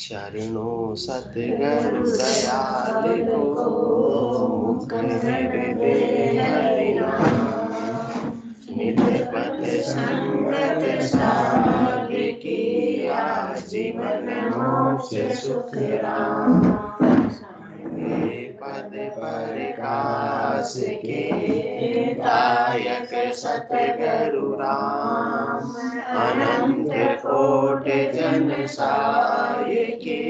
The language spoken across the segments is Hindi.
शरणों सतगुरु दयाल को मुख हृदय हरि नाम। नित पद संगत साध किया जीवन मोक्ष सुख राम। पद प्रकाश के दायक सतगुरु राम। अनंत कोट जन साय के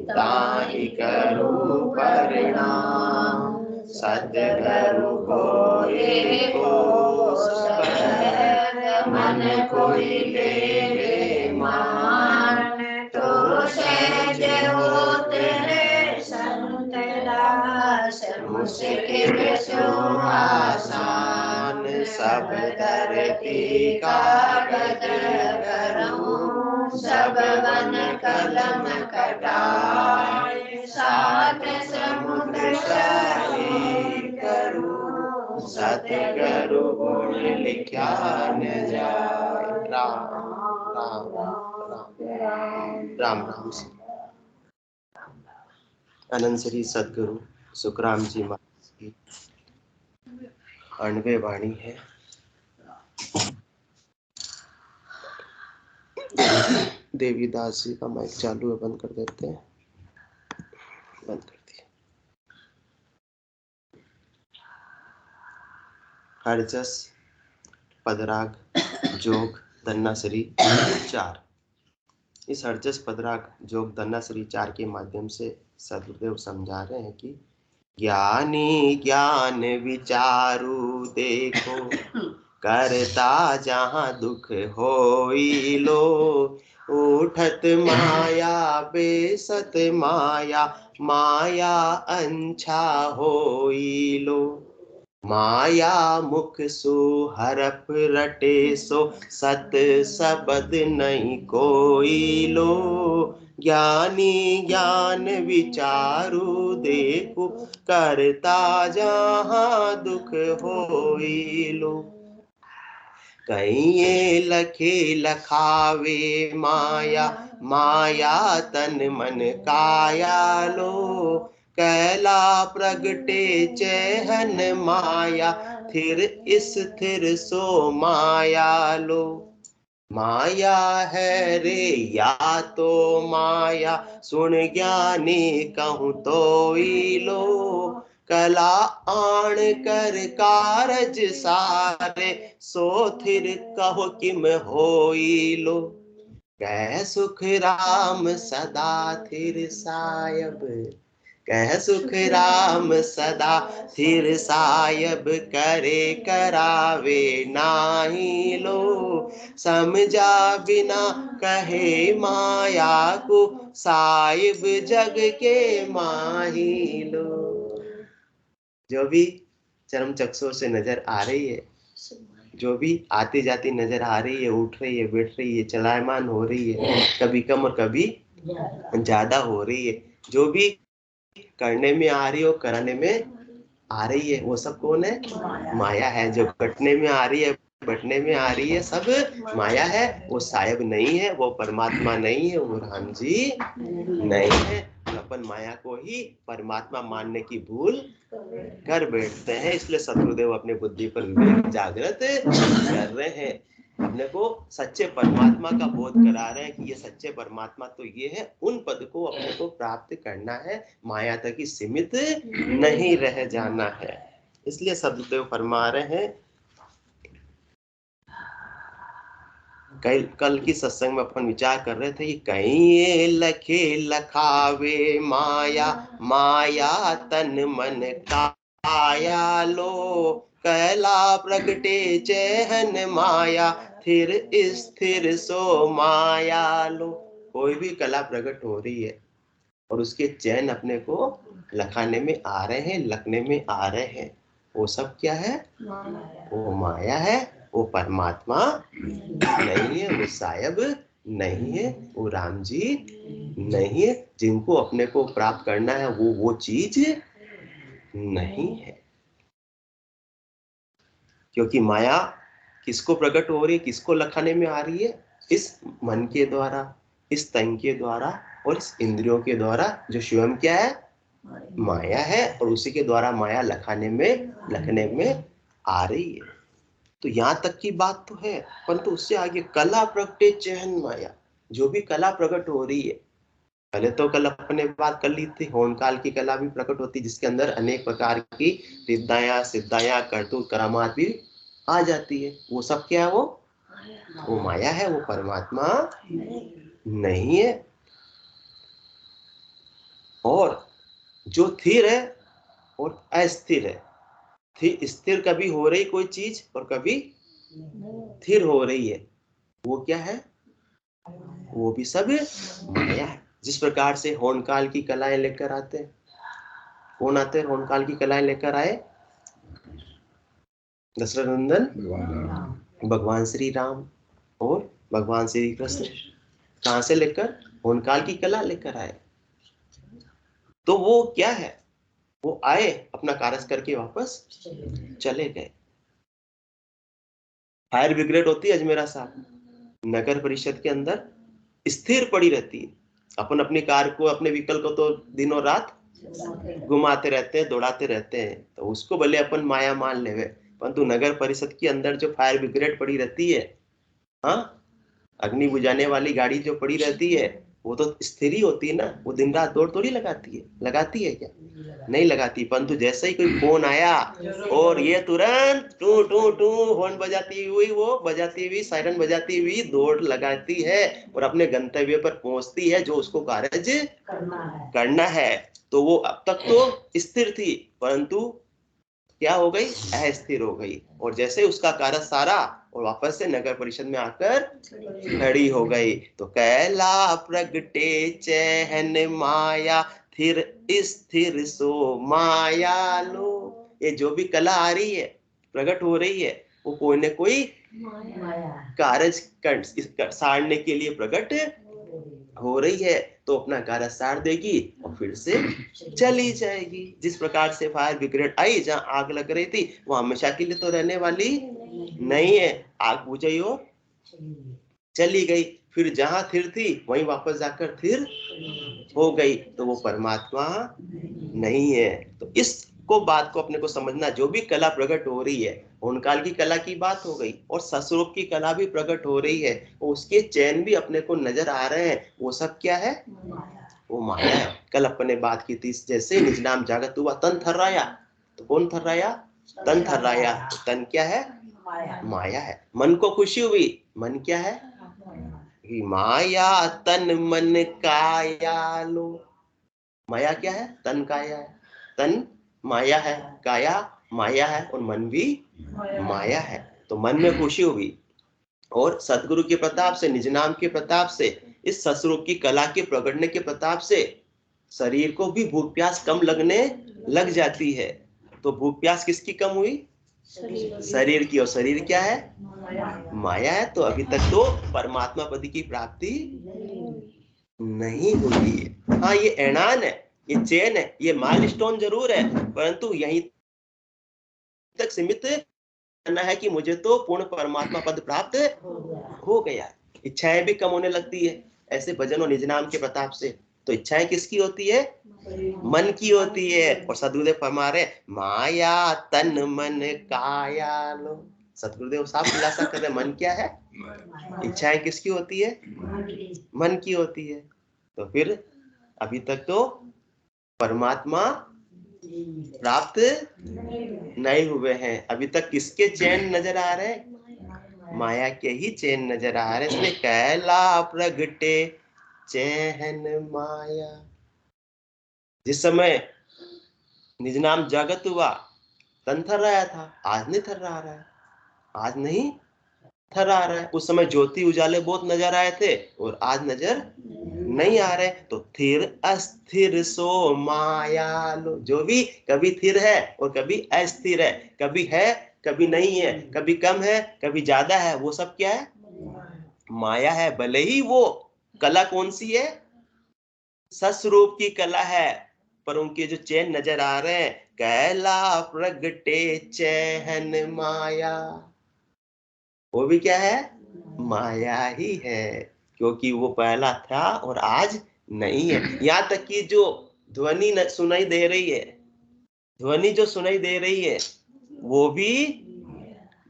ताहि करो प्रणाम। सतगुरु को एको सब मन कोई लेवे मान। तो सहज होत है संत दास मुश्किल सो आसान। सब धरती कागज करूं सब वन कलम कटाए। सात समुद्र शाही करूं सतगुरु गुण लिखा न जाए। राम राम राम राम राम से अनंत श्री सदगुरु सुखराम जी महाराज की 98 वाणी है। देवीदास जी का माइक चालू है, बंद कर देते हैं। बंद कर दिया। हरजस पदराग जोग धन्नासरी 4। इस हरजस पदराग जोग धन्नासरी 4 के माध्यम से सदगुरुदेव समझा रहे हैं कि ज्ञानी ज्ञान विचारू देखो करता जहाँ दुख होई लो। उठत माया बेसत माया माया अंछा होई लो। माया मुख सो हरफ रटे सो सत सबद नहीं कोई लो। ज्ञानी ज्ञान विचारू देखो करता जहाँ दुख होई लो। कहीं लखे लखावे माया माया तन मन काया लो। कैला प्रगटे चहन माया थिर स्थिर सो माया लो। माया है रे या तो माया सुन ज्ञानी कहूँ तो लो। कला आण कर कारज सारे सो थिर कहो किम होई लो। कह सुख राम सदा थिर सायब कह सुख राम सदा थिर सायब करे करावे नाही लो। समझा बिना कहे माया को साहिब जग के माही लो। जो भी चरम चक्षुओं से नजर आ रही है, जो भी आती जाती नजर आ रही है, उठ रही है, बैठ रही है, चलायमान हो रही है, कभी कम और कभी ज्यादा हो रही है, जो भी करने में आ रही है, कराने में आ रही है, वो सब कौन है? माया है। जो घटने में आ रही है, बटने में आ रही है, सब माया है। वो साहिब नहीं है, वो परमात्मा नहीं है, वो राम जी नहीं है। अपन माया को ही परमात्मा मानने की भूल कर बैठते हैं। इसलिए सतगुरुदेव अपने बुद्धि पर विवेक जागृत कर रहे हैं, अपने को सच्चे परमात्मा का बोध करा रहे हैं कि ये सच्चे परमात्मा तो ये है। उन पद को अपने को प्राप्त करना है, माया तक ही सीमित नहीं रह जाना है। इसलिए सतगुरुदेव फरमा रहे हैं, कल की सत्संग में अपन विचार कर रहे थे कि कहीं लखे लखावे माया माया तन मन काया लो। कैला प्रगटे चहन माया थिर स्थिर सो माया लो। कोई भी कला प्रकट हो रही है और उसके चैन अपने को लखाने में आ रहे हैं, लखने में आ रहे हैं, वो सब क्या है? वो माया है, वो परमात्मा नहीं है, वो साहिब नहीं है, वो राम जी नहीं है। जिनको अपने को प्राप्त करना है वो चीज नहीं है। क्योंकि माया किसको प्रकट हो रही है, किसको लखाने में आ रही है? इस मन के द्वारा, इस तन के द्वारा, और इस इंद्रियों के द्वारा जो स्वयं क्या है, माया है, और उसी के द्वारा माया लखने में आ रही है। तो यहाँ तक की बात तो है, परंतु उससे आगे कला प्रगटे चेहन माया, जो भी कला प्रकट हो रही है, पहले तो कल अपने बात कर ली थी, होम काल की कला भी प्रकट होती, जिसके अंदर अनेक प्रकार की विद्याएं सिद्धाएं करतूत करामात भी आ जाती है। वो सब क्या है, वो माया है, वो परमात्मा नहीं है। और जो स्थिर है और अस्थिर है, स्थिर कभी हो रही कोई चीज और कभी स्थिर हो रही है, वो क्या है, वो भी सब माया है। जिस प्रकार से होन काल की कलाएं लेकर आते हैं, कौन आते हैं होन काल की कलाएं लेकर आए, दशरथ नंदन भगवान श्री राम और भगवान श्री कृष्ण। कहां से लेकर, होन काल की कला लेकर आए। तो वो क्या है, वो आए, अपना कार्य करके वापस चले गए। फायर ब्रिगेड होती है अजमेरा साहब, नगर परिषद के अंदर स्थिर पड़ी रहती है। अपन अपनी कार को, अपने व्हीकल को तो दिनों रात घुमाते रहते हैं, दौड़ाते रहते हैं, तो उसको भले अपन माया मान लेवे, परंतु नगर परिषद के अंदर जो फायर ब्रिगेड पड़ी रहती है, हाँ, अग्नि बुझाने वाली गाड़ी जो पड़ी रहती है, वो तो स्थिर ही होती है ना। वो दिन रात दौड़ थोड़ी लगाती है क्या, नहीं लगाती। परंतु जैसे ही कोई फोन आया और ये तुरंत टू टू टू हॉर्न बजाती हुई, वो बजाती हुई, सायरन बजाती हुई दौड़ लगाती है और अपने गंतव्य पर पहुंचती है, जो उसको कार्य करना है। तो वो अब तक तो स्थिर थी, परंतु क्या हो गई, अस्थिर हो गई। और जैसे उसका कार्य सारा और वापस से नगर परिषद में आकर खड़ी हो गई। तो कैला प्रगटे चहन माया, थिर स्थिर सो माया लो। ये जो भी कला आ रही है, प्रकट हो रही है, वो कोई न कोई कार्य सारने के लिए प्रकट हो रही है। तो अपना कार्य सार देगी और फिर से चली जाएगी। जिस प्रकार से फायर ब्रिगेड आई, जहां आग लग रही थी, वो हमेशा के लिए तो रहने वाली नहीं है। आग बुझाई और चली गई, फिर जहां थिर थी वहीं वापस जाकर थिर हो गई। तो वो परमात्मा नहीं है। तो इसको बात को अपने को समझना, जो भी कला प्रकट हो रही है, होनकाल की कला की बात हो गई, और ससुरूप की कला भी प्रकट हो रही है, और उसके चैन भी अपने को नजर आ रहे हैं, वो सब क्या है, वो माया है। कल अपने बात की थी, जैसे निज नाम जागत हुआ, तन थर्राया, तो कौन थर्राया, तन थर्राया। तो तन क्या है, माया है। मन को खुशी हुई, मन क्या है, माया तन मन काया लो। माया क्या है, तन काया है, तन माया है, काया माया है, और मन भी माया है। तो मन में खुशी हुई, और सदगुरु के प्रताप से, निज नाम के प्रताप से, इस ससुरूप की कला के प्रगटने के प्रताप से शरीर को भी भूख प्यास कम लगने लग जाती है। तो भूख प्यास किसकी कम हुई, शरीर की। और शरीर क्या है, माया है। तो अभी तक तो परमात्मा पद की प्राप्ति नहीं हुई है। हाँ, ये एणान है, ये चैन है, ये माइलस्टोन जरूर है, परंतु यहीं तक सीमित करना है कि मुझे तो पूर्ण परमात्मा पद प्राप्त हो गया। इच्छाएं भी कम होने लगती है ऐसे भजन और निज नाम के प्रताप से। तो इच्छाएं किसकी होती है, मन की होती है। और सदगुरुदेव फरमा रहे, माया तन मन काया लो। सदगुरुदेव साफ खुलासा कर रहे, मन क्या है, इच्छाएं किसकी होती है, मन की होती है। तो फिर अभी तक तो परमात्मा प्राप्त नहीं हुए हैं। अभी तक किसके चैन नजर आ रहे हैं, माया के ही चैन नजर आ रहे हैं। इसलिए कैला प्रगटे चैन माया। जिस समय निज नाम जागत हुआ, तन थर रहा था, आज नहीं थर रहा है, आज नहीं थर आ रहा है। उस समय ज्योति उजाले बहुत नजर आए थे, और आज नजर नहीं आ रहे। तो थिर अस्थिर सो माया लो। जो भी कभी थिर है और कभी अस्थिर है कभी नहीं है, कभी कम है कभी ज्यादा है, वो सब क्या है, माया है। भले ही वो कला कौन सी है, सस्वरूप की कला है, पर उनके जो चैन नजर आ रहे हैं, कैला प्रगटे चैन माया, वो भी क्या है, माया ही है। क्योंकि वो पहला था और आज नहीं है। यहाँ तक कि जो ध्वनि सुनाई दे रही है, ध्वनि जो सुनाई दे रही है वो भी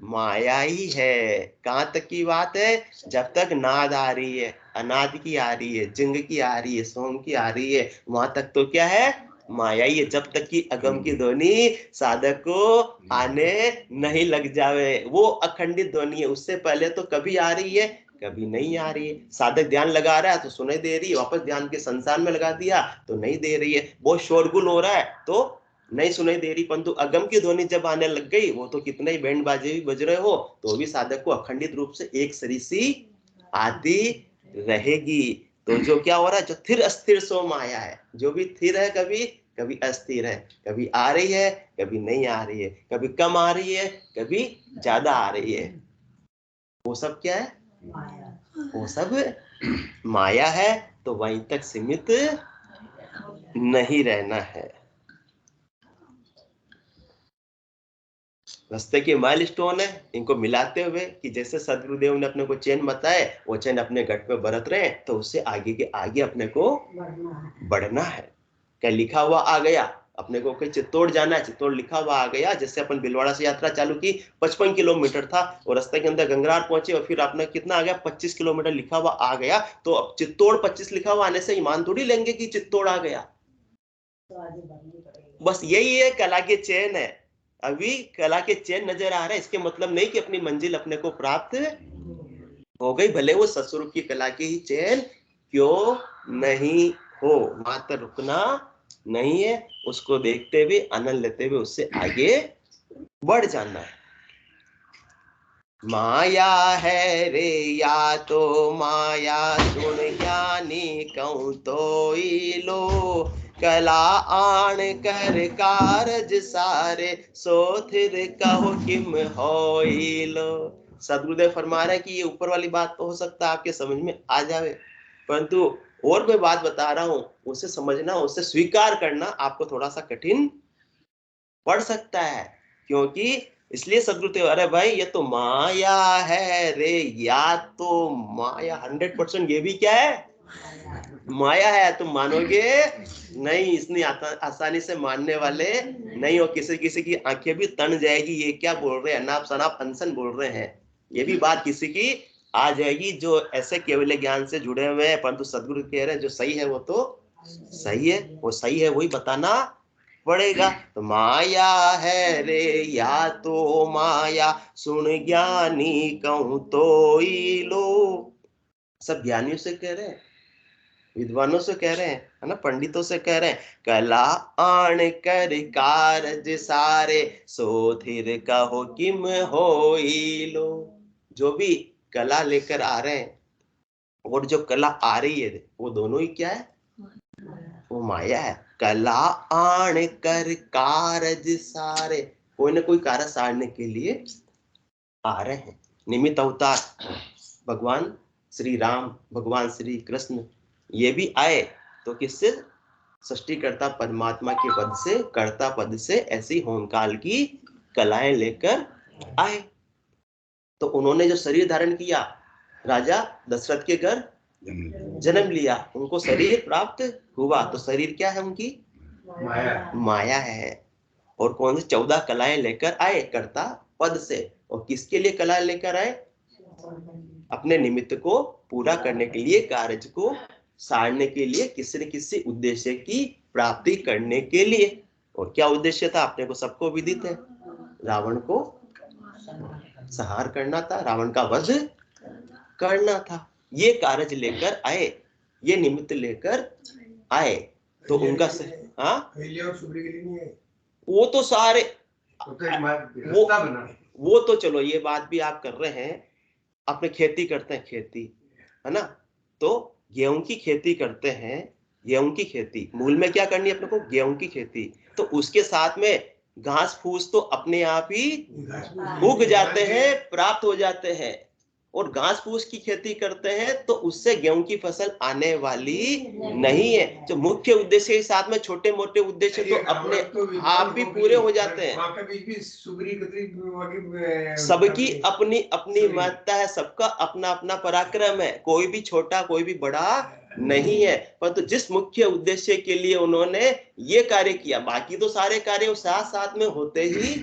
माया ही है। कहाँ तक की बात है? जब तक नाद आ रही है, अनाद की आ रही है, जिंग की आ रही है, सोम की आ रही है, वहां तक तो क्या है? माया ही है। जब तक कि अगम की ध्वनि साधक को आने नहीं लग जावे, वो अखंडित ध्वनि है। उससे पहले तो कभी आ रही है, कभी नहीं आ रही है। साधक ध्यान लगा रहा है तो सुनाई दे रही है, वापस ध्यान के संसार में लगा दिया तो नहीं दे रही है। बहुत शोरगुल हो रहा है तो नहीं सुनाई दे रही, परंतु अगम की ध्वनि जब आने लग गई, वो तो कितने ही बैंड बाजे भी बज रहे हो तो भी साधक को अखंडित रूप से एक सरीसी आती रहेगी। तो जो क्या हो रहा है? जो स्थिर अस्थिर सो माया है, जो भी स्थिर है कभी कभी अस्थिर है, कभी आ रही है कभी नहीं आ रही है, कभी कम आ रही है कभी ज्यादा आ रही है, वो सब क्या है? वो सब माया है। तो वहीं तक सीमित नहीं रहना है। रास्ते के माइलस्टोन है, इनको मिलाते हुए कि जैसे सदगुरुदेव ने अपने को चैन बताए, वो चैन अपने घट में बरत रहे हैं, तो उससे आगे के आगे अपने को बढ़ना है। क्या लिखा हुआ आ गया? अपने को कहीं चित्तौड़ जाना है, चित्तौड़ लिखा हुआ आ गया। जैसे अपन भिलवाड़ा से यात्रा चालू की, 55 किलोमीटर था और रास्ते के अंदर गंगरार पहुंचे और फिर आपने कितना आ गया? 25 किलोमीटर लिखा हुआ आ गया। तो अब चित्तौड़ 25 लिखा हुआ आने से ईमान थोड़ी लेंगे कि चित्तौड़ आ गया। बस यही है, कला के चैन है। अभी कला के चैन नजर आ रहा है, इसके मतलब नहीं कि अपनी मंजिल अपने को प्राप्त हो गई, भले वो ससुर की कला की ही चैन क्यों नहीं हो। मात्र रुकना नहीं है, उसको देखते हुए आनंद लेते हुए उससे आगे बढ़ जाना है। माया है रे या तो माया, सुन ज्ञानी कहूं तो लो, कला आण कर कारज सारे, सोथिर कहो किम होई लो। सदगुरुदेव फरमा रहे हैं कि ये ऊपर वाली बात तो हो सकता है आपके समझ में आ जावे, परंतु और मैं बात बता रहा हूं, उसे समझना, उसे स्वीकार करना आपको थोड़ा सा कठिन पड़ सकता है। क्योंकि इसलिए सदगुरुदेव, अरे भाई ये तो माया है रे, या तो माया 100% ये भी क्या है? माया है। तुम मानोगे नहीं, इतनी आसानी से मानने वाले नहीं हो। किसी किसी की आंखें भी तन जाएगी, ये क्या बोल रहे हैं, अनाप शनाप अनसन बोल रहे हैं, ये भी बात किसी की आ जाएगी जो ऐसे केवल ज्ञान से जुड़े हुए हैं। परंतु सदगुरु कह रहे हैं जो सही है वो तो सही है, वो सही है वही बताना पड़ेगा। तो माया है रे या तो माया, सुन ज्ञानी कहूं तो लो। सब ज्ञानियों से कह रहे हैं, विद्वानों से कह रहे हैं, है ना, पंडितों से कह रहे हैं, कला आण कर कारज सारे, सोथिर कहो किम होई लो। जो भी कला लेकर आ रहे हैं और जो कला आ रही है, वो दोनों ही क्या है? वो माया है। कला आण कर कारज सारे, कोई ना कोई कार्य सारने के लिए आ रहे हैं। निमित्त अवतार भगवान श्री राम, भगवान श्री कृष्ण, ये भी आए तो किससे? सृष्टिकर्ता परमात्मा के पद से, कर्ता पद से ऐसी होमकाल की कलाएं लेकर आए। तो उन्होंने जो शरीर धारण किया, राजा दशरथ के घर जन्म लिया, उनको शरीर प्राप्त हुआ। तो शरीर क्या है उनकी? माया है। और कौन सी 14 कलाएं लेकर आए? कर्ता पद से। और किसके लिए कला लेकर आए? अपने निमित्त को पूरा करने के लिए, कार्य को सारने के लिए, किसी न किसी उद्देश्य की प्राप्ति करने के लिए। और क्या उद्देश्य था? अपने को सबको विदित है, रावण को संहार करना था, रावण का वध करना था। ये कार्य लेकर आए, ये निमित्त लेकर आए। तो उनका हाँ, वो तो सारे वो तो चलो ये बात भी आप कर रहे हैं, अपने खेती करते हैं, खेती है ना, तो गेहूं की खेती करते हैं। गेहूं की खेती मूल में क्या करनी है अपने को? गेहूं की खेती। तो उसके साथ में घास फूस तो अपने आप ही उग जाते हैं, प्राप्त हो जाते हैं। और घास फूस की खेती करते हैं तो उससे गेहूं की फसल आने वाली नहीं है। जो मुख्य उद्देश्य के साथ में छोटे मोटे उद्देश्य तो अपने आप ही पूरे हो जाते हैं। सबकी अपनी अपनी महत्ता है, सबका अपना अपना पराक्रम है, कोई भी छोटा कोई भी बड़ा नहीं है। परंतु जिस मुख्य उद्देश्य के लिए उन्होंने ये कार्य किया, बाकी तो सारे कार्य साथ साथ में होते ही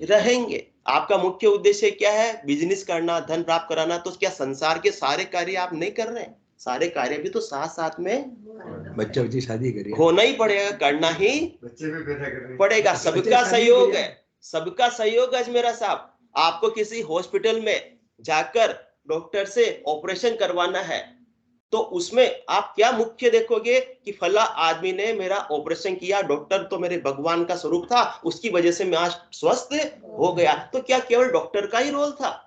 रहेंगे। आपका मुख्य उद्देश्य क्या है? बिजनेस करना, धन प्राप्त कराना। तो क्या संसार के सारे कार्य आप नहीं कर रहे हैं? सारे कार्य भी तो साथ साथ में बच्चा बच्ची शादी करिए, होना ही पड़ेगा, करना ही बच्चे भी पैदा करने पड़ेगा। सबका सहयोग है, सबका सहयोग है मेरा साहब। आपको किसी हॉस्पिटल में जाकर डॉक्टर से ऑपरेशन करवाना है, तो उसमें आप क्या मुख्य देखोगे कि फला आदमी ने मेरा ऑपरेशन किया, डॉक्टर तो मेरे भगवान का स्वरूप था, उसकी वजह से मैं आज स्वस्थ हो गया। तो क्या केवल डॉक्टर का ही रोल था?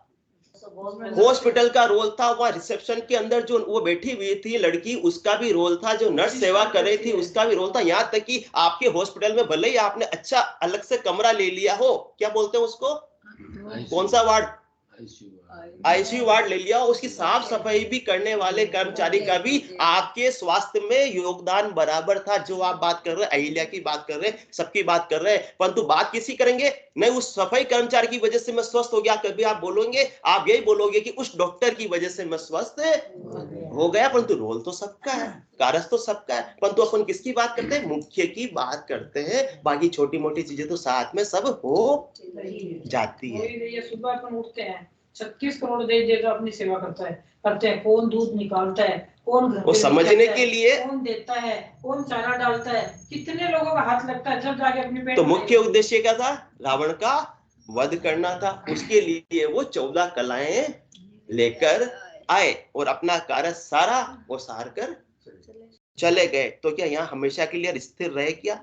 हॉस्पिटल का रोल था। वह रिसेप्शन के अंदर जो वो बैठी हुई थी लड़की, उसका भी रोल था। जो नर्स सेवा कर रही थी, उसका भी रोल था। यहाँ तक कि आपके हॉस्पिटल में भले ही आपने अच्छा अलग से कमरा ले लिया हो, क्या बोलते हैं उसको, कौन सा वार्ड, आईसीयू वार्ड ले लिया, उसकी साफ सफाई भी करने वाले कर्मचारी का भी आपके स्वास्थ्य में योगदान बराबर था। जो आप बात कर रहे हैं, अहिल्या की बात कर रहे हैं, सबकी बात कर रहे हैं, परंतु बात किसी करेंगे नहीं, उस सफाई कर्मचारी की वजह से मैं स्वस्थ हो गया। कभी आप बोलोगे, आप यही बोलोगे कि उस डॉक्टर की वजह से मैं स्वस्थ हो गया। परंतु रोल तो सबका है, कारज तो सबका है, परंतु अपन किसकी बात करते हैं? मुख्य की बात करते हैं। बाकी छोटी मोटी चीजें तो साथ में सब हो जाती है। ये सुबह अपन उठते हैं, 36 करोड़ देश जो अपनी सेवा करते हैं। कौन दूध निकालता है, कौन घर वो समझने के लिए, कौन देता है, कौन चारा डालता है, कितने लोगों का हाथ लगता है जब जाके अपने पेट तो मुख्य उद्देश्य क्या था? रावण का वध करना था। उसके लिए वो 14 कलाएं लेकर आए और अपना कार्य सारा वो सार कर चले गए। तो क्या यहाँ हमेशा के लिए स्थिर रहे क्या?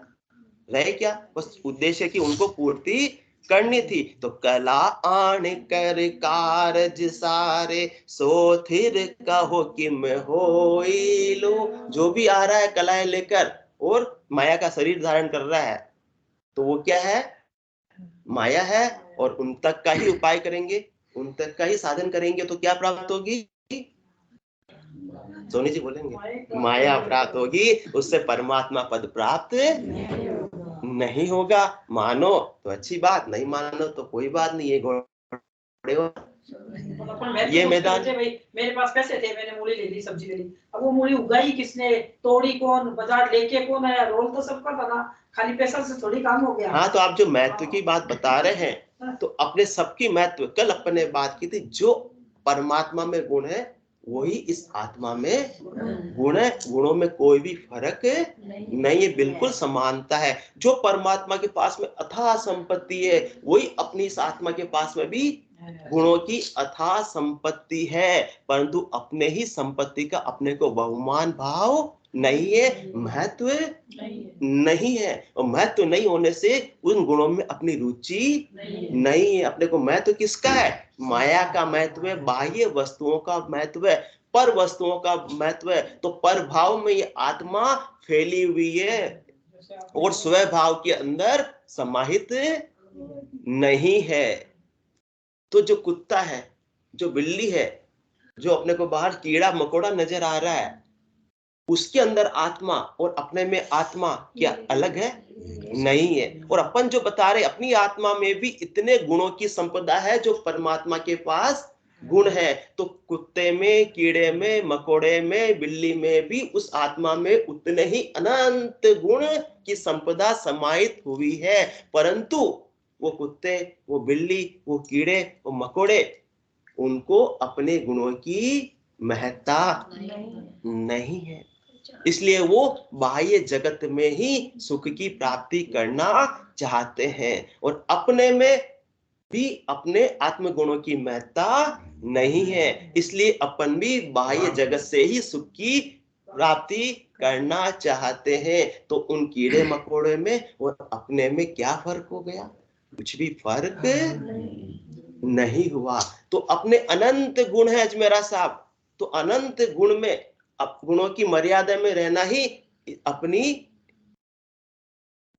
रहे क्या? बस उद्देश्य की उनको पूर्ति करनी थी। तो कला आन कर कारज सारे, सो थिर कहो किम होई लो। जो भी आ रहा है कलाएं लेकर और माया का शरीर धारण कर रहा है, तो वो क्या है? माया है। और उन तक का ही उपाय करेंगे, उन तक का ही साधन करेंगे, तो क्या प्राप्त होगी? सोनी जी बोलेंगे, माया प्राप्त होगी, उससे परमात्मा पद प्राप्त नहीं होगा। मानो तो अच्छी बात, नहीं मानो तो कोई बात नहीं। ये घोड़े ये मैदान, मेरे पास पैसे थे, मैंने मूली ले ली, सब्जी ले ली। अब वो मूली उगाई किसने, तोड़ी कौन, बाजार लेके कौन आया? रोल तो सबका था ना, खाली पैसा से थोड़ी काम हो गया। हाँ, तो आप जो महत्व की बात बता रहे हैं, तो अपने सबकी महत्व, कल अपने बात की थी, जो परमात्मा में गुण है वही इस आत्मा में गुण है। गुणों में कोई भी फर्क नहीं है, बिल्कुल समानता है। जो परमात्मा के पास में अथाह संपत्ति है, वही अपनी इस आत्मा के पास में भी गुणों की अथाह संपत्ति है। परंतु अपने ही संपत्ति का अपने को बहुमान भाव नहीं है, महत्व नहीं है। और महत्व नहीं होने से उन गुणों में अपनी रुचि नहीं है। अपने को महत्व किसका है? माया का महत्व है, बाह्य वस्तुओं का महत्व है, पर वस्तुओं का महत्व है। तो पर भाव में ये आत्मा फैली हुई है और स्वभाव के अंदर समाहित नहीं है। तो जो कुत्ता है, जो बिल्ली है, जो अपने को बाहर कीड़ा मकोड़ा नजर आ रहा है, उसके अंदर आत्मा और अपने में आत्मा क्या अलग है? नहीं है। और अपन जो बता रहे, अपनी आत्मा में भी इतने गुणों की संपदा है जो परमात्मा के पास गुण है। तो कुत्ते में, कीड़े में, मकोड़े में, बिल्ली में भी उस आत्मा में उतने ही अनंत गुण की संपदा समाहित हुई है। परंतु वो कुत्ते, वो बिल्ली, वो कीड़े, वो मकोड़े, उनको अपने गुणों की महत्ता नहीं है। इसलिए वो बाह्य जगत में ही सुख की प्राप्ति करना चाहते हैं और अपने में भी अपने आत्मगुणों की महत्ता नहीं है। इसलिए अपन भी बाह्य जगत से ही सुख की प्राप्ति करना चाहते हैं। तो उन कीड़े मकोड़े में और अपने में क्या फर्क हो गया? कुछ भी फर्क नहीं हुआ। तो अपने अनंत गुण है अजमेरा साहब, तो अनंत गुण में, गुणों की मर्यादा में रहना ही अपनी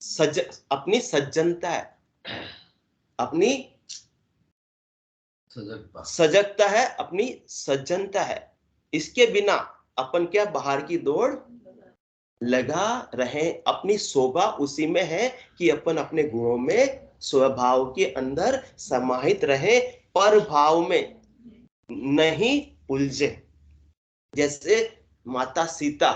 सज्जनता है, अपनी सजगता है, अपनी सज्जनता है। इसके बिना अपन क्या बाहर की दौड़ लगा रहे? अपनी शोभा उसी में है कि अपन अपने गुणों में, स्वभाव के अंदर समाहित रहे, पर भाव में नहीं उलझे। जैसे माता सीता,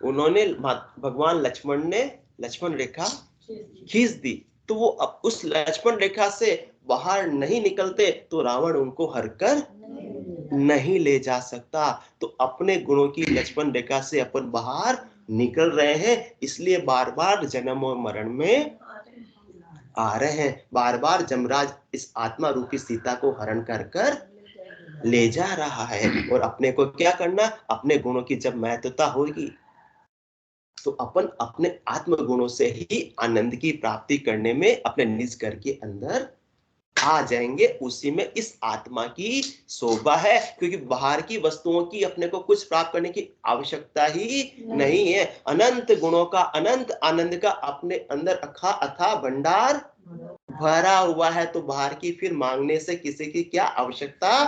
उन्होंने भगवान लक्ष्मण ने लक्ष्मण रेखा खींच दी, तो वो अब उस लक्ष्मण रेखा से बाहर नहीं निकलते तो रावण उनको हरकर नहीं ले जा सकता। तो अपने गुणों की लक्ष्मण रेखा से अपन बाहर निकल रहे हैं, इसलिए बार बार जन्म और मरण में आ रहे हैं। बार बार जमराज इस आत्मा रूपी सीता को हरण कर कर ले जा रहा है। और अपने को क्या करना, अपने गुणों की जब महत्वता होगी तो अपन अपने आत्म गुणों से ही आनंद की प्राप्ति करने में अपने निज घर के अंदर आ जाएंगे। उसी में इस आत्मा की शोभा है, क्योंकि बाहर की वस्तुओं की अपने को कुछ प्राप्त करने की आवश्यकता ही नहीं है। अनंत गुणों का, अनंत आनंद का अपने अंदर अथाह भंडार भरा हुआ है, तो बाहर की फिर मांगने से किसी की क्या आवश्यकता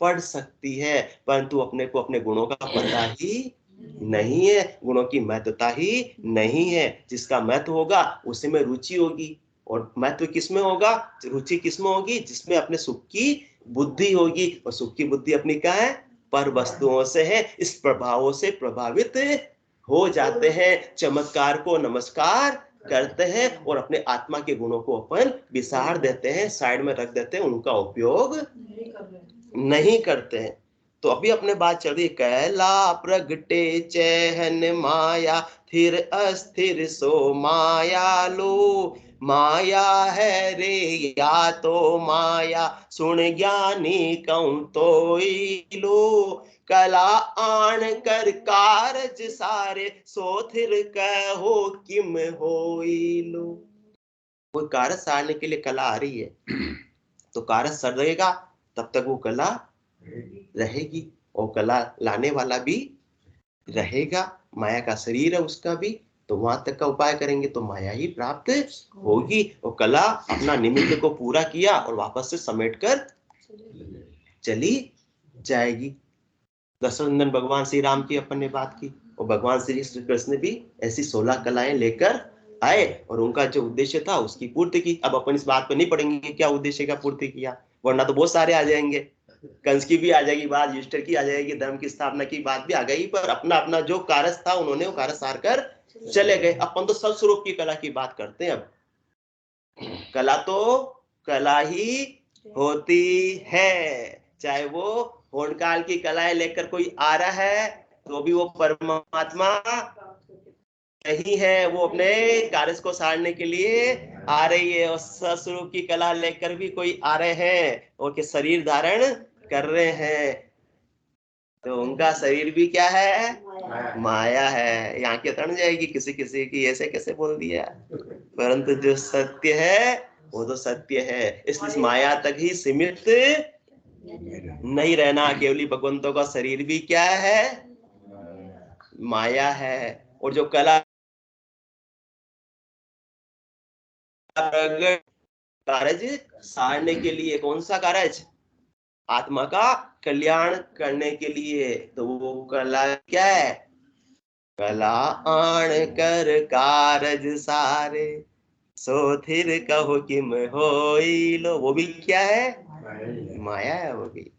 पड़ सकती है। परंतु अपने को अपने गुणों का पता ही नहीं है, गुणों की महत्वता ही नहीं है। जिसका महत्व होगा उसी में रुचि होगी, और महत्व किसमें होगा, रुचि किसमें होगी, जिसमें अपने सुख की बुद्धि होगी। और सुख की बुद्धि अपनी क्या है, पर वस्तुओं से है। इस प्रभावों से प्रभावित हो जाते हैं, चमत्कार को नमस्कार करते हैं और अपने आत्मा के गुणों को अपन विसार देते हैं, साइड में रख देते हैं, उनका उपयोग नहीं करते हैं। तो अभी अपने बात चल रही है, कैला प्रगटे चैहन माया, थिर अस्थिर सो माया लो। माया है रे या तो माया, सुन ज्ञानी कहूं तो लो। कला आन कर कारज सारे, सो थिर कहो किम होई लो। कोई कारज सारने के लिए कला आ रही है, तो कारज सर रहेगा तब तक वो कला रहेगी, और कला लाने वाला भी रहेगा। माया का शरीर है उसका भी, तो वहां तक का उपाय करेंगे तो माया ही प्राप्त होगी। और कला अपना निमित्त को पूरा किया और वापस से समेट कर चली जाएगी। दशरथ भगवान श्री राम की अपन ने बात की, और भगवान श्री कृष्ण भी ऐसी 16 कलाएं लेकर आए और उनका जो उद्देश्य था उसकी पूर्ति की। अब अपन इस बात पर नहीं पढ़ेंगे क्या उद्देश्य का पूर्ति किया, वरना तो बहुत सारे आ जाएंगे। कंस की भी आ जाएगी बात, युधिष्ठिर की आ जाएगी, धर्म की स्थापना की बात भी आ गई, पर अपना अपना जो कारज था उन्होंने वो कारज सार कर चले गए। अपन तो सब स्वरूप की कला की बात करते हैं। अब कला तो कला ही होती है, चाहे वो होनकाल की कलाएं लेकर कोई आ रहा है तो भी वो परमात्मा नहीं है, वो अपने कार्य को सारने के लिए आ रही है। और स्वरूप की कला लेकर भी कोई आ रहे हैं और के शरीर धारण कर रहे हैं, तो उनका शरीर भी क्या है, माया है। यहाँ की तड़ जाएगी किसी किसी की, ऐसे कैसे बोल दिया, परंतु जो सत्य है वो तो सत्य है। इसलिए माया तक ही सीमित नहीं रहना। केवली भगवंतों का शरीर भी क्या है, माया है। और जो कला कारज सारने के लिए, कौन सा कारज, आत्मा का कल्याण करने के लिए, तो वो कला क्या है, कला आण कर कारज सारे, सो थिर कहो किम होई लो। वो भी क्या है, माया है वो भी।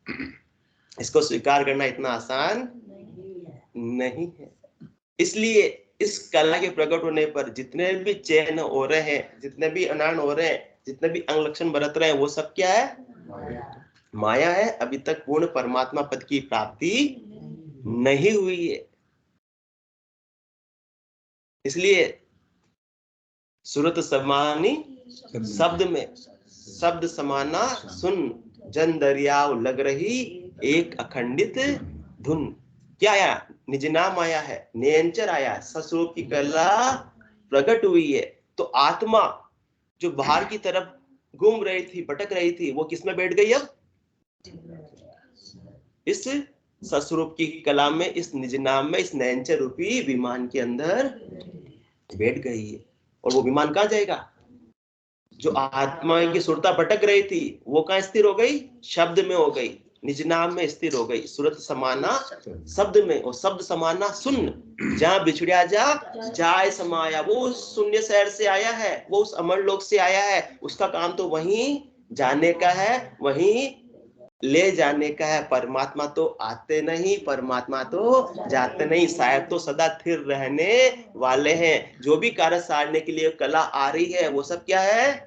इसको स्वीकार करना इतना आसान नहीं है। इसलिए इस कला के प्रकट होने पर जितने भी चयन हो रहे हैं, जितने भी अनान हो रहे हैं, जितने भी अंग लक्षण बरत रहे हैं, वो सब क्या है, माया है। अभी तक पूर्ण परमात्मा पद की प्राप्ति नहीं हुई है। इसलिए सूरत समानी शब्द में, शब्द समाना सुन, जन दरियाव लग रही एक अखंडित धुन। क्या आया, निज नाम आया है, नियंचर आया है, सस्वरूप की कला प्रकट हुई है। तो आत्मा जो बाहर की तरफ घूम रही थी, भटक रही थी, वो किसमें बैठ गई, अब इस सस्वरूप की कला में, इस निज नाम में, इस नयनचर रूपी विमान के अंदर बैठ गई है। और वो विमान कहाँ जाएगा, जो आत्मा की सुरता भटक रही थी वो कहाँ स्थिर हो गई, शब्द में हो गई, निज नाम में स्थिर हो गई। सूरत समाना शब्द में, और शब्द समाना सुन, जहां बिछड़िया जा जाए समाया। वो उस शून्य शहर से आया है, वो उस अमर लोक से आया है, उसका काम तो वहीं जाने का है, वहीं ले जाने का है। परमात्मा तो आते नहीं, परमात्मा तो जाते नहीं, साहेब तो सदा स्थिर रहने वाले हैं। जो भी कार्य सारने के लिए कला आ रही है वो सब क्या है,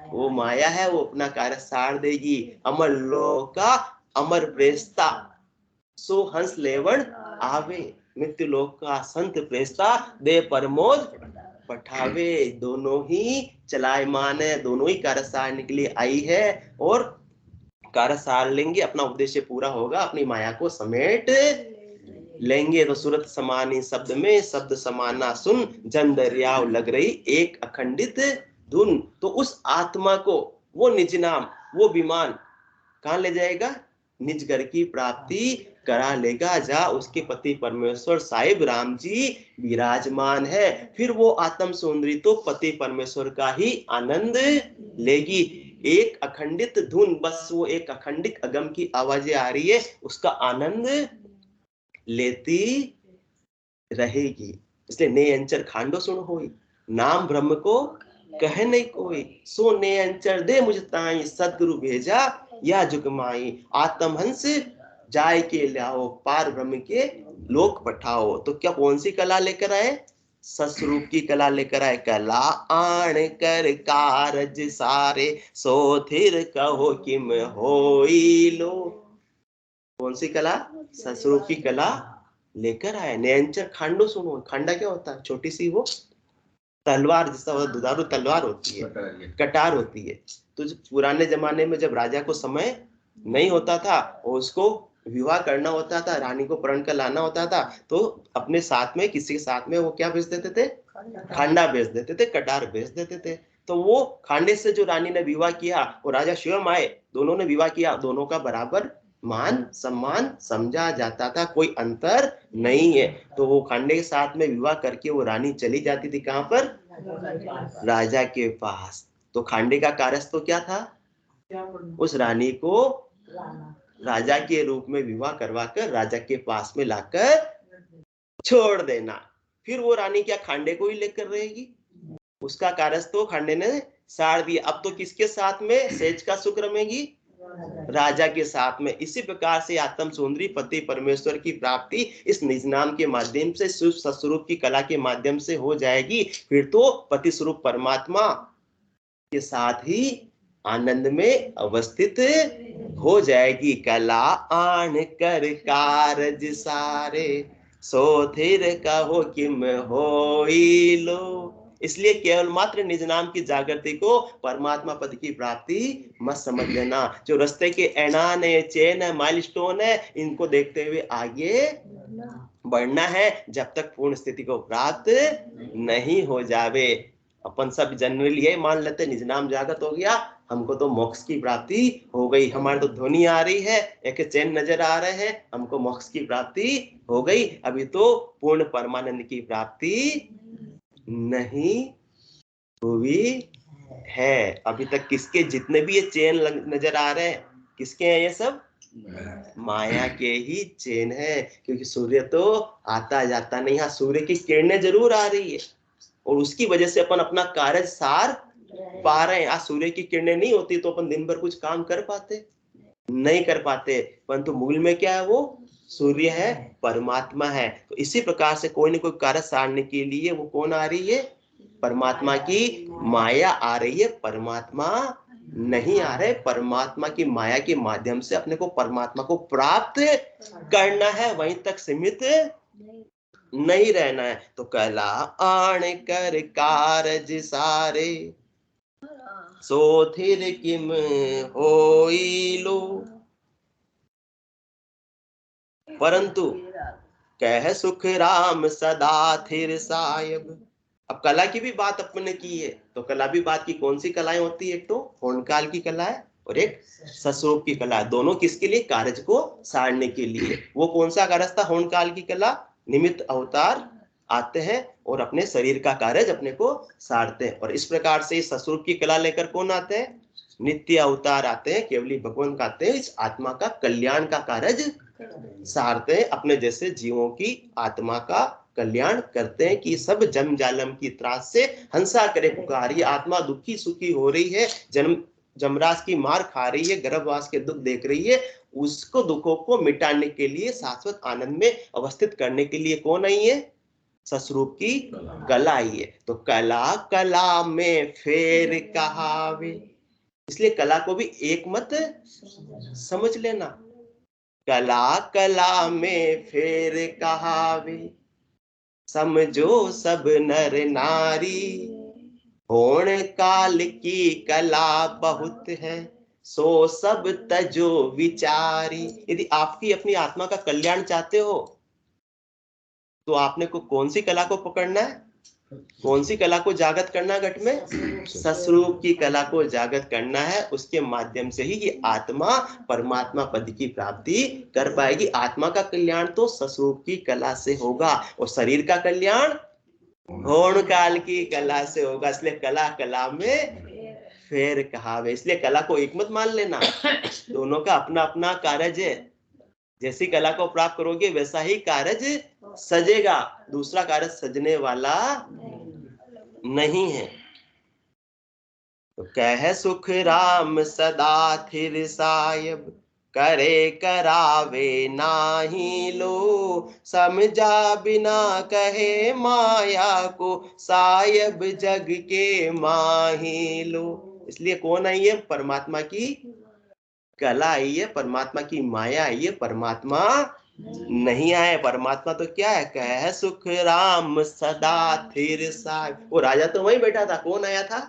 वो माया है, वो अपना कार्य सार देगी। अमर लोक का अमर प्रेस्ता, सो हंस लेवण आवे, मृत्यु लोक का संत प्रेस्ता दे परमोद पठावे। दोनों ही चलायमान है, दोनों ही कार्य सारने के लिए आई है, और कार्य सार लेंगे, अपना उद्देश्य पूरा होगा, अपनी माया को समेट लेंगे। तो सूरत समानी शब्द में शब्द समाना सुन, जन दरियाव लग रही एक अखंडित धुन। तो उस आत्मा को वो निज नाम, वो विमान कहाँ ले जाएगा, निज घर की प्राप्ति करा लेगा, जा उसके पति परमेश्वर साहिब राम जी विराजमान है। फिर वो आत्म सुंदरी तो पति परमेश्वर का ही आनंद लेगी। एक अखंडित धुन, बस वो एक अखंडित अगम की आवाजें आ रही है, उसका आनंद लेती रहेगी। इसलिए ने अंचर खांडो सुन होई, नाम ब्रह्म को कह नहीं कोई, सो ने अंचर दे मुझ ताई, सदगुरु भेजा या जुगमाई। आत्महंस जाय के लाओ, पार ब्रह्म के लोक पठाओ। तो क्या कौन सी कला लेकर आए, सस्वरूप की कला लेकर आए। कला आण कर कारज सारे, सो थिर कहो किम होई लो। कौन सी कला, सस्वरूप की कला लेकर आए। नयंचर खांडो सुनो, खांडा क्या होता है, छोटी सी वो तलवार, जिसका दुधारू तलवार होती है, कटार होती है। तो पुराने जमाने में जब राजा को समय नहीं होता था और उसको विवाह करना होता था, रानी को प्रण कर लाना होता था, तो अपने साथ में, किसी के साथ में वो क्या भेज देते थे, खांडा भेज देते थे, कटार भेज देते थे। तो वो खांडे से जो रानी ने विवाह किया और राजा स्वयं आए, दोनों ने विवाह किया, दोनों का बराबर मान सम्मान समझा जाता था, कोई अंतर नहीं है। तो वो खांडे के साथ में विवाह करके वो रानी चली जाती थी कहां पर, राजा के पास। तो खांडे का कारज तो क्या था, उस रानी को राजा के रूप में विवाह करवाकर राजा के पास में लाकर छोड़ देना। फिर वो रानी क्या खांडे को ही लेकर रहेगी, उसका कारज तो खांडे ने साड़ दिया। अब तो किसके साथ में सेज का सुख रमेगी, राजा के साथ में। इसी प्रकार से आत्म सुंदरी पति परमेश्वर की प्राप्ति इस निज नाम के माध्यम से, सस्वरूप की कला के माध्यम से हो जाएगी। फिर तो पति स्वरूप परमात्मा के साथ ही आनंद में अवस्थित हो जाएगी। कला आन कर कारज सारे, सो थिर कहो किम होई लो। इसलिए केवल मात्र निज नाम की जागृति को परमात्मा पद की प्राप्ति मत समझ लेना। जो रास्ते के ऐनान है, चेन है, माइलस्टोन है, इनको देखते हुए आगे बढ़ना है, जब तक पूर्ण स्थिति को प्राप्त नहीं हो जावे। अपन सब जनरली ये मान लेते निज नाम जागृत हो गया, हमको तो मोक्ष की प्राप्ति हो गई, हमारी तो ध्वनि आ रही है, एक चैन नजर आ रहे हैं, हमको मोक्ष की प्राप्ति हो गई। अभी तो पूर्ण परमानंद की प्राप्ति नहीं हुई है। अभी तक किसके, जितने भी ये चेन नजर आ रहे हैं, किसके हैं ये सब, माया के ही चेन है। क्योंकि सूर्य तो आता जाता नहीं, हाँ सूर्य की किरणें जरूर आ रही है और उसकी वजह से अपन अपना कार्य सार पा रहे हैं। आज सूर्य की किरणें नहीं होती तो अपन दिन भर कुछ काम कर पाते नहीं कर पाते, परंतु मूल में क्या है, वो सूर्य है, परमात्मा है। तो इसी प्रकार से कोई न कोई कार्य सारने के लिए वो कौन आ रही है, परमात्मा की माया आ रही है, परमात्मा नहीं आ रहे। परमात्मा की माया के माध्यम से अपने को परमात्मा को प्राप्त करना है, वहीं तक सीमित नहीं रहना है। तो कला आण कर कारज सारे, सो थिर किम होई लो। परंतु कह सुख राम सदा थिर साहिब। अब कला की भी बात अपने की है, तो कला भी बात की, कौन सी कलाएं होती है, एक तो होनकाल की कला है और एक सस्वरूप की कला है। दोनों किसके लिए, कार्य को सारने के लिए। वो कौन सा कार्य था, होनकाल की कला, निमित्त अवतार आते हैं और अपने शरीर का कार्य अपने को सारते हैं। और इस प्रकार से सस्वरूप की कला लेकर कौन आते हैं, नित्य अवतार आते हैं, केवली भगवान का आते हैं, इस आत्मा का कल्याण का कार्य सारते हैं, अपने जैसे जीवों की आत्मा का कल्याण करते हैं कि सब जम जालम की त्रास से हंसा करे पुकार। ये आत्मा दुखी सुखी हो रही है, जन्म जमराज की मार खा रही है, गर्भवास के दुख देख रही है, उसको दुखों को मिटाने के लिए, शाश्वत आनंद में अवस्थित करने के लिए कौन आई है? ससरूप की कला आई है। तो कला कला में फेर कहावे, इसलिए कला को भी एक मत समझ लेना। कला कला में फेर कहावे, समझो सब नर नारी, होण काल की कला बहुत है, सो सब तजो विचारी। यदि आपकी अपनी आत्मा का कल्याण चाहते हो तो आपने को कौन सी कला को पकड़ना है? कौन सी कला को जागृत करना घट में? ससरूप की कला को जागृत करना है। उसके माध्यम से ही ये आत्मा परमात्मा पद की प्राप्ति कर पाएगी। आत्मा का कल्याण तो ससरूप की कला से होगा, और शरीर का कल्याण होण काल की कला से होगा। इसलिए कला कला में फेर कहावे, इसलिए कला को एक मत मान लेना, दोनों का अपना अपना कार्य है। जैसी कला को प्राप्त करोगे वैसा ही कार्य सजेगा, दूसरा कार्य सजने वाला नहीं है। तो कह सुख राम सदा थिर सायब, करे करावे नाही लो, समझा बिना कहे माया को, सायब जग के माही लो। इसलिए कौन आई है? परमात्मा की कला आई है, परमात्मा की माया आई है, परमात्मा नहीं आए। परमात्मा तो क्या है? कह सुख राम सदा थिर सायब। वो राजा तो वहीं बैठा था, कौन आया था?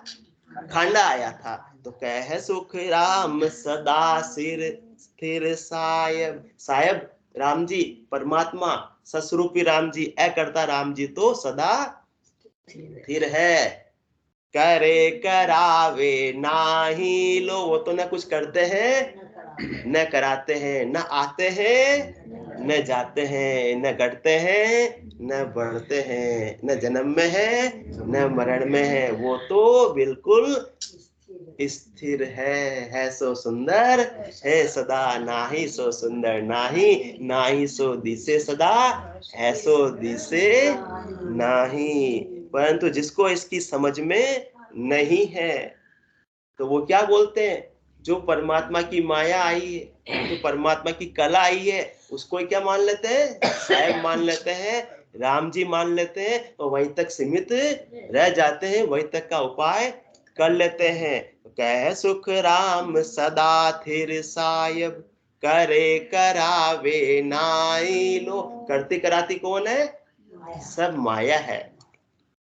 खांडा आया था। तो कह सुख राम सदा स्थिर सायब, सायब राम जी परमात्मा, ससरूपी राम जी, करता राम जी तो सदा स्थिर है। करे करावे नाही लो, वो तो न कुछ करते हैं न कराते हैं, न आते हैं न जाते हैं, न घटते हैं न बढ़ते हैं, न जन्म में है न मरण में है, वो तो बिल्कुल स्थिर है सो सुंदर है सदा, नाही सो सुंदर नाही, नाही सो दिसे सदा, है सो दिसे नाही। परंतु जिसको इसकी समझ में नहीं है तो वो क्या बोलते हैं? जो परमात्मा की माया आई है, जो परमात्मा की कला आई है, उसको क्या मान लेते हैं? साहेब मान लेते हैं, राम जी मान लेते हैं, और वहीं तक सीमित रह जाते हैं, वहीं तक का उपाय कर लेते हैं। कह सुख राम सदा थिर सायब, करे करावे नाई लो। करती कराती कौन है? सब माया है।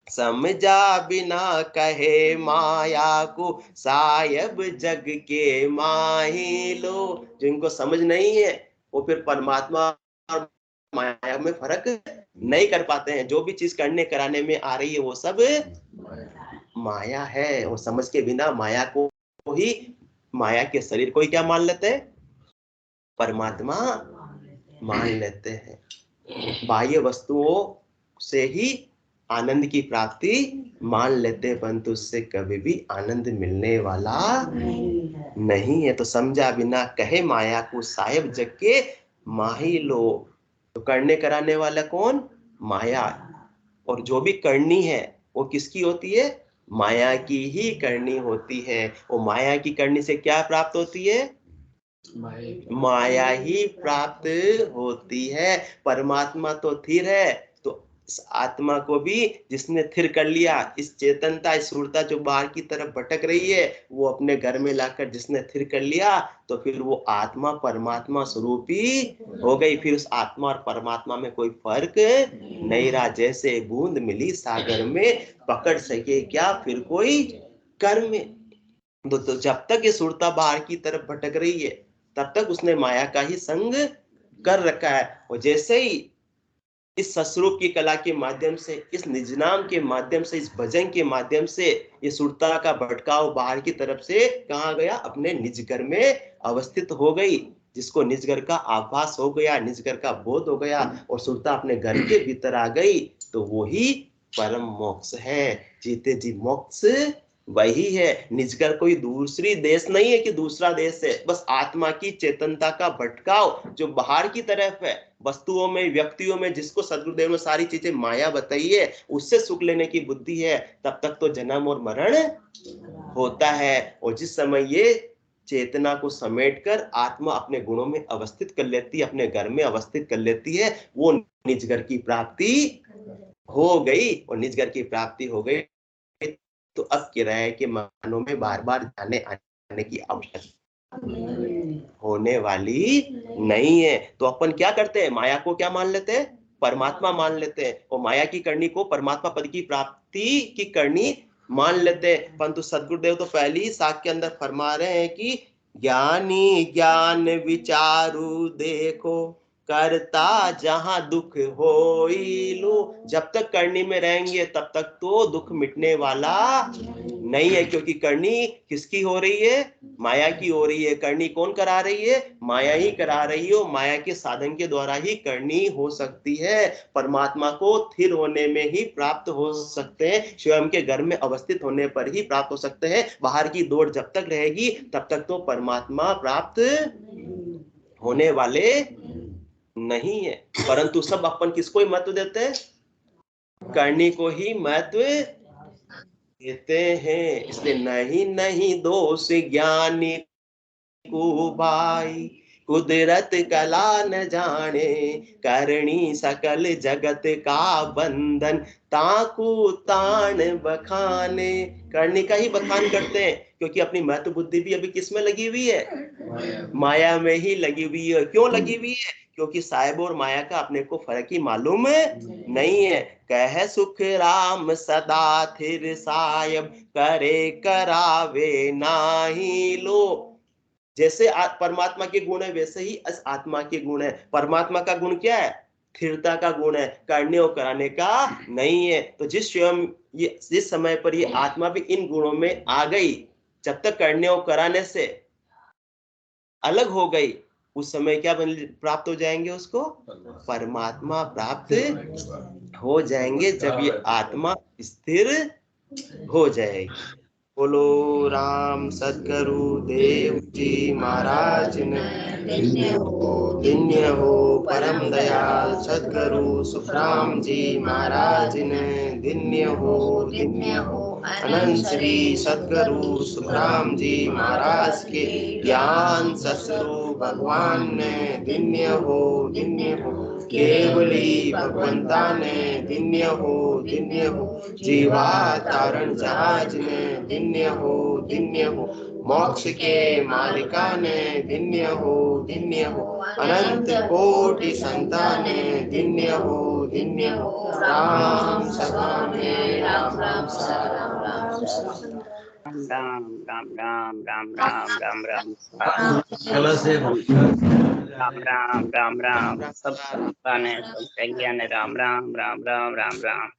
समझा बिना कहे माया को, सायब जग के माही लो। जिनको समझ नहीं है वो फिर परमात्मा और माया में फर्क नहीं कर पाते हैं। जो भी चीज करने कराने में आ रही है वो सब माया है। वो समझ के बिना माया को ही, माया के शरीर को ही क्या मान लेते हैं? परमात्मा मान लेते हैं। बाह्य वस्तुओं से ही आनंद की प्राप्ति मान लेते हैं, परंतु उससे कभी भी आनंद मिलने वाला नहीं है। तो समझा बिना कहे माया को, साहेब जग के माही लो। तो करने कराने वाला कौन? माया। और जो भी करनी है वो किसकी होती है? माया की ही करनी होती है। वो माया की करने से क्या प्राप्त होती है? माया ही प्राप्त होती है। परमात्मा तो स्थिर है, तो इस आत्मा को भी जिसने स्थिर कर लिया, इस चेतनता, इस सूरता जो बाहर की तरफ भटक रही है, वो अपने घर में लाकर जिसने स्थिर कर लिया, तो फिर वो आत्मा परमात्मा स्वरूपी हो गई। फिर उस आत्मा और परमात्मा में कोई फर्क नहीं रहा। जैसे बूंद मिली सागर में, पकड़ सके क्या फिर कोई कर्म। तो जब तक ये सुरता बाहर की तरफ भटक रही है तब तक उसने माया का ही संग कर रखा है। और जैसे ही इस ससरूप की कला के माध्यम से, इस निज नाम के माध्यम से, इस भजन के माध्यम से ये सुरता का भटकाव बाहर की तरफ से कहाँ गया? अपने निज घर में अवस्थित हो गई। जिसको निज घर का आभास हो गया, निज घर का बोध हो गया, और सुरता अपने घर के भीतर आ गई, तो वो ही परम मोक्ष है। जीते जी मोक्ष वही है। निजगर कोई दूसरी देश नहीं है कि दूसरा देश है, बस आत्मा की चेतनता का भटकाव जो बाहर की तरफ है, वस्तुओं में, व्यक्तियों में, जिसको सदगुरुदेव ने सारी चीजें माया बताई है, उससे सुख लेने की बुद्धि है, तब तक तो जन्म और मरण होता है। और जिस समय ये चेतना को समेटकर आत्मा अपने गुणों में अवस्थित कर लेती है, अपने घर में अवस्थित कर लेती है, वो निज घर की प्राप्ति हो गई। और निज घर की प्राप्ति हो गई तो अब किराए के मानों में बार बार जाने आने की आवश्यकता होने वाली नहीं है। तो अपन क्या करते हैं, माया को क्या मान लेते हैं, परमात्मा मान लेते हैं, और माया की करनी को परमात्मा पद की प्राप्ति की करनी मान लेते हैं। परंतु सदगुरुदेव तो पहले ही साख के अंदर फरमा रहे हैं कि ज्ञानी ज्ञान विचारू देखो, करता जहां दुख होई लो। जब तक करनी में रहेंगे तब तक तो दुख मिटने वाला नहीं है, क्योंकि करनी किसकी हो रही है, माया की हो रही है। करनी कौन करा रही है, माया ही करा रही है। माया के साधन के द्वारा ही करनी हो सकती है। परमात्मा को स्थिर होने में ही प्राप्त हो सकते हैं, स्वयं के घर में अवस्थित होने पर ही प्राप्त हो सकते हैं। बाहर की दौड़ जब तक रहेगी तब तक तो परमात्मा प्राप्त होने वाले नहीं है। परंतु सब अपन किसको ही महत्व देते हैं, करनी को ही महत्व देते हैं। इसलिए नहीं नहीं दोष ज्ञानी को भाई, कुदरत कला न जाने, करणी सकल जगत का बंधन, ताकू तान बखाने। करनी का ही बखान करते हैं, क्योंकि अपनी महत्व बुद्धि भी अभी किस में लगी हुई है, माया में ही लगी हुई है। क्यों लगी हुई है, क्योंकि साहिब और माया का अपने को फर्क ही मालूम नहीं है। कह सुख राम सदा थिर साहिब, करे करावे नाही लो। जैसे परमात्मा के गुण है वैसे ही आत्मा के गुण है। परमात्मा का गुण क्या है, स्थिरता का गुण है, करने और कराने का नहीं है। तो जिस समय पर ये आत्मा भी इन गुणों में आ गई, जब तक करने और कराने से अलग हो गई, उस समय क्या प्राप्त हो जाएंगे उसको, परमात्मा प्राप्त हो जाएंगे, जब ये आत्मा स्थिर हो जाएगी। बोलो राम सद्गुरु देव जी महाराज ने धन्य हो परम दयाल सद्गुरु सुखराम जी महाराज ने धन्य हो अनंत श्री सद्गुरु सुखराम जी महाराज के ज्ञान ससुरु भगवान ने धन्य हो केवली भगवंता ने धन्य हो जीवा तारण जहाज ने धन्य हो मोक्ष के मालिका ने धन्य हो अनंत कोटि संतान ने धन्य हो राम सदा में राम राम सा राम राम राम राम राम राम राम राम राम कला से राम राम राम राम सब संतान है, सब ज्ञान है। राम राम राम राम राम राम।